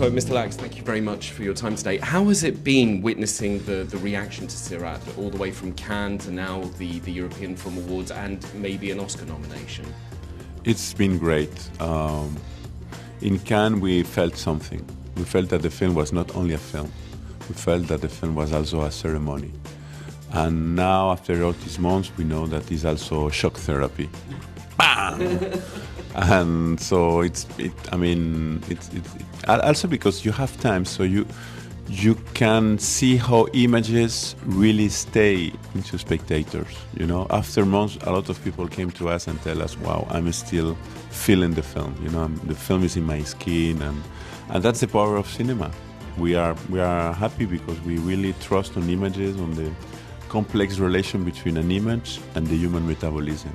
So, Mr. Laxe, thank you very much for your time today. How has it been witnessing the reaction to Sirat, all the way from Cannes to now the European Film Awards and maybe an Oscar nomination? It's been great. In Cannes, we felt something. We felt that the film was not only a film. We felt that the film was also a ceremony. And now, after all these months, we know that it's also shock therapy. Bam! And so it's also because you have time, so you can see how images really stay into spectators. You know, after months, a lot of people came to us and tell us, "Wow, I'm still feeling the film. You know, the film is in my skin," and that's the power of cinema. We are happy because we really trust on images, on the complex relation between an image and the human metabolism.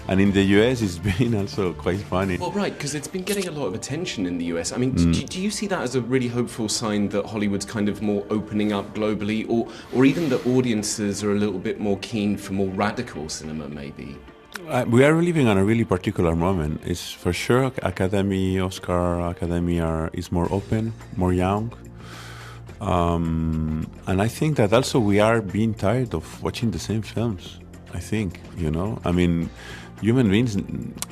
And in the US, it's been also quite funny. Well, right, because it's been getting a lot of attention in the US. I mean, do you see that as a really hopeful sign that Hollywood's kind of more opening up globally, or even that audiences are a little bit more keen for more radical cinema, maybe? We are living on a really particular moment. It's for sure Oscar Academy is more open, more young. And I think that also we are being tired of watching the same films, I think, you know? I mean, human beings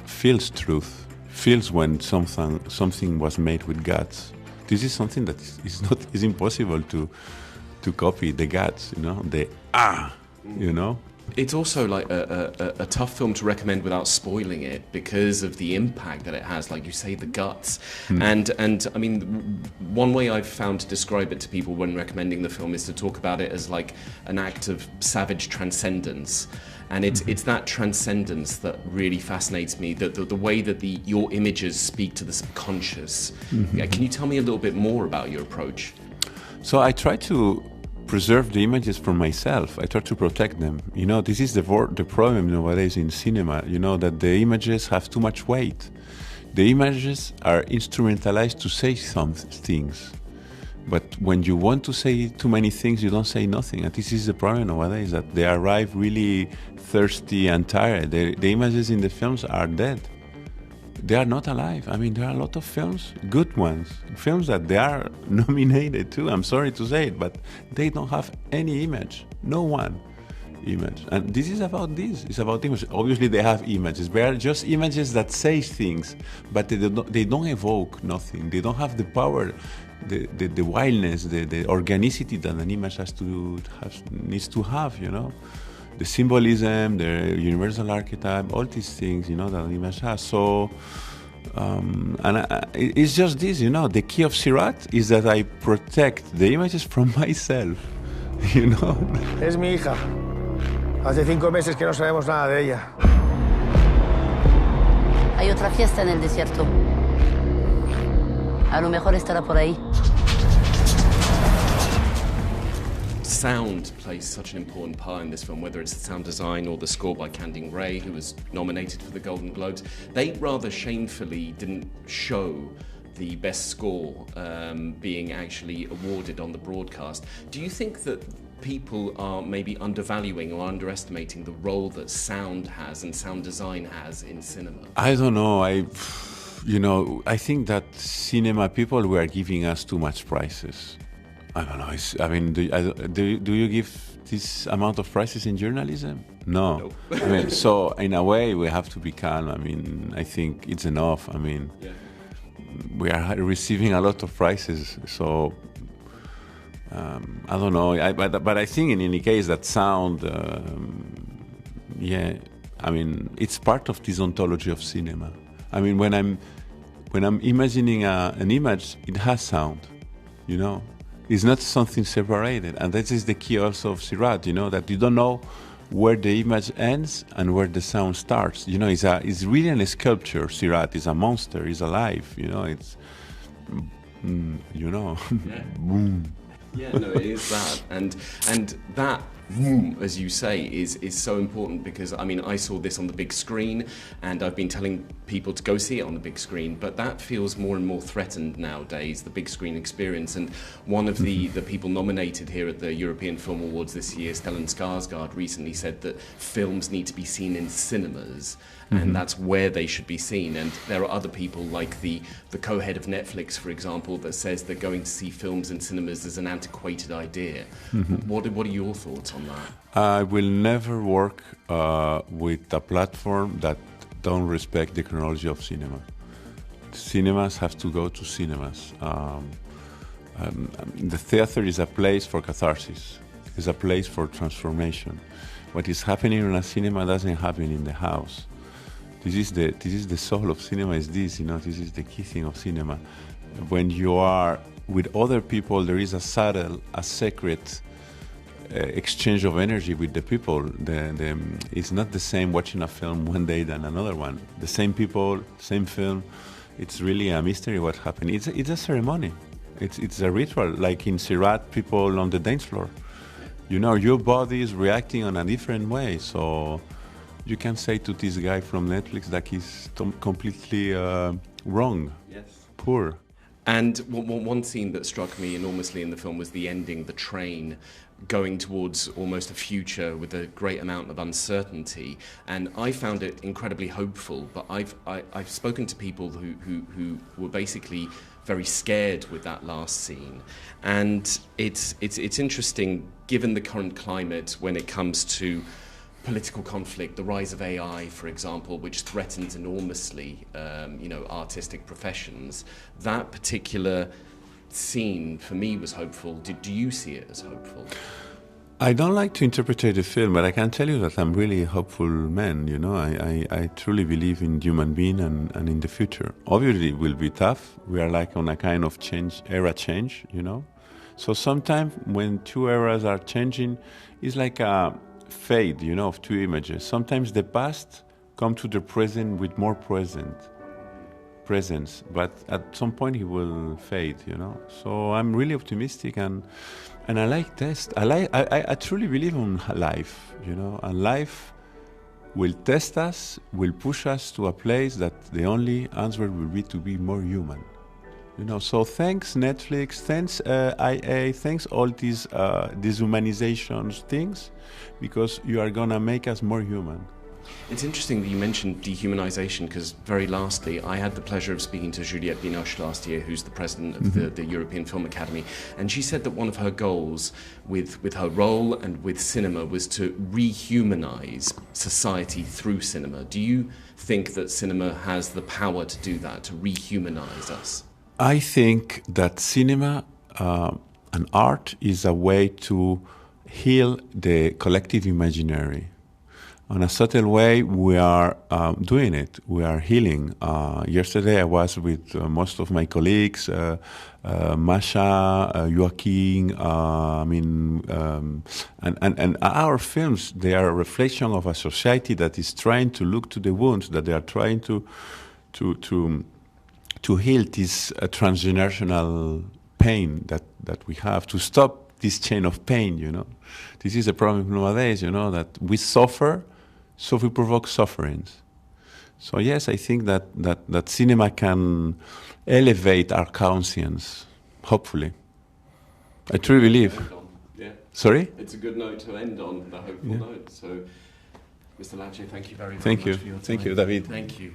feels truth, feels when something was made with guts. This is something that is impossible to copy, the guts, you know, you know? It's also like a tough film to recommend without spoiling it because of the impact that it has, like you say, the guts. And I mean, one way I've found to describe it to people when recommending the film is to talk about it as like an act of savage transcendence. And it's that transcendence that really fascinates me, the way that your images speak to the subconscious. Yeah, can you tell me a little bit more about your approach? So I try to preserve the images for myself. I try to protect them. You know, this is the problem nowadays in cinema, you know, that the images have too much weight. The images are instrumentalized to say some things. But when you want to say too many things, you don't say nothing. And this is the problem nowadays, that they arrive really thirsty and tired. The images in the films are dead. They are not alive. I mean, there are a lot of films, good ones, films that they are nominated too. I'm sorry to say it, but they don't have any image, no one image. And this is about this. It's about images. Obviously, they have images. They are just images that say things, but they don't evoke nothing. They don't have the power, the wildness, the organicity that an image needs to have. You know. The symbolism, the universal archetype, all these things, you know, that an image has. So, it's just this, you know, the key of Sirat is that I protect the images from myself, you know. Es mi hija. Hace 5 meses que no sabemos nada de ella. Hay otra fiesta en el desierto. A lo mejor estará por ahí. Sound plays such an important part in this film, whether it's the sound design or the score by Candice Ray, who was nominated for the Golden Globes. They rather shamefully didn't show the best score being actually awarded on the broadcast. Do you think that people are maybe undervaluing or underestimating the role that sound has and sound design has in cinema? I don't know. I think that cinema people were giving us too much prizes. I don't know. Do you give this amount of prizes in journalism? No. I mean, so in a way, we have to be calm. I mean, I think it's enough. I mean, we are receiving a lot of prizes. So I don't know. But I think in any case that sound, I mean, it's part of this ontology of cinema. I mean, when I'm imagining an image, it has sound. You know. It's not something separated, and that is the key also of Sirat, you know, that you don't know where the image ends and where the sound starts. You know, it's really a sculpture. Sirat is a monster, it's alive, you know, it's, you know, boom. Yeah, no, it is that, and that as you say, is so important, because I mean, I saw this on the big screen and I've been telling people to go see it on the big screen, but that feels more and more threatened nowadays, the big screen experience. And one of the people nominated here at the European Film Awards this year, Stellan Skarsgård, recently said that films need to be seen in cinemas, and that's where they should be seen. And there are other people, like the co-head of Netflix, for example, that says that going to see films in cinemas is an antiquated idea. What are your thoughts on that? I will never work with a platform that don't respect the chronology of cinema. Cinemas have to go to cinemas. The theater is a place for catharsis. It's a place for transformation. What is happening in a cinema doesn't happen in the house. This is the soul of cinema. Is this, this is the key thing of cinema. When you are with other people, there is a subtle, a sacred exchange of energy with the people. It's not the same watching a film one day than another one. The same people, same film. It's really a mystery what happened. It's a ceremony. It's a ritual. Like in Sirat, people on the dance floor. Your body is reacting on a different way. So you can say to this guy from Netflix that he's completely wrong, poor. And one scene that struck me enormously in the film was the ending, the train going towards almost a future with a great amount of uncertainty. And I found it incredibly hopeful, but I've spoken to people who were basically very scared with that last scene. And it's interesting, given the current climate when it comes to political conflict, the rise of AI, for example, which threatens enormously, artistic professions. That particular scene, for me, was hopeful. Do you see it as hopeful? I don't like to interpret the film, but I can tell you that I'm really a hopeful man. I truly believe in human being and in the future. Obviously, it will be tough. We are like on a kind of era change. So sometimes when two eras are changing, it's like a fade, of two images. Sometimes the past come to the present with more presence, but at some point it will fade, So I'm really optimistic, and I like test. I truly believe in life, and life will test us, will push us to a place that the only answer will be to be more human. So thanks Netflix, thanks IA, thanks all these dehumanizations things, because you are gonna make us more human. It's interesting that you mentioned dehumanization, because very lastly, I had the pleasure of speaking to Juliette Binoche last year, who's the president of the European Film Academy, and she said that one of her goals with her role and with cinema was to rehumanize society through cinema. Do you think that cinema has the power to do that, to rehumanize us? I think that cinema and art is a way to heal the collective imaginary. In a subtle way, we are doing it. We are healing. Yesterday, I was with most of my colleagues, Masha, Joaquin. And our films, they are a reflection of a society that is trying to look to the wounds, that they are trying to heal this transgenerational pain that we have, to stop this chain of pain. This is a problem nowadays. That we suffer. So we provoke sufferings. So yes, I think that cinema can elevate our conscience, hopefully. I truly believe. Yeah. Sorry? It's a good note to end on, the hopeful note. So, Mr. Laxe, thank you very much for your time. Thank you, David. Thank you.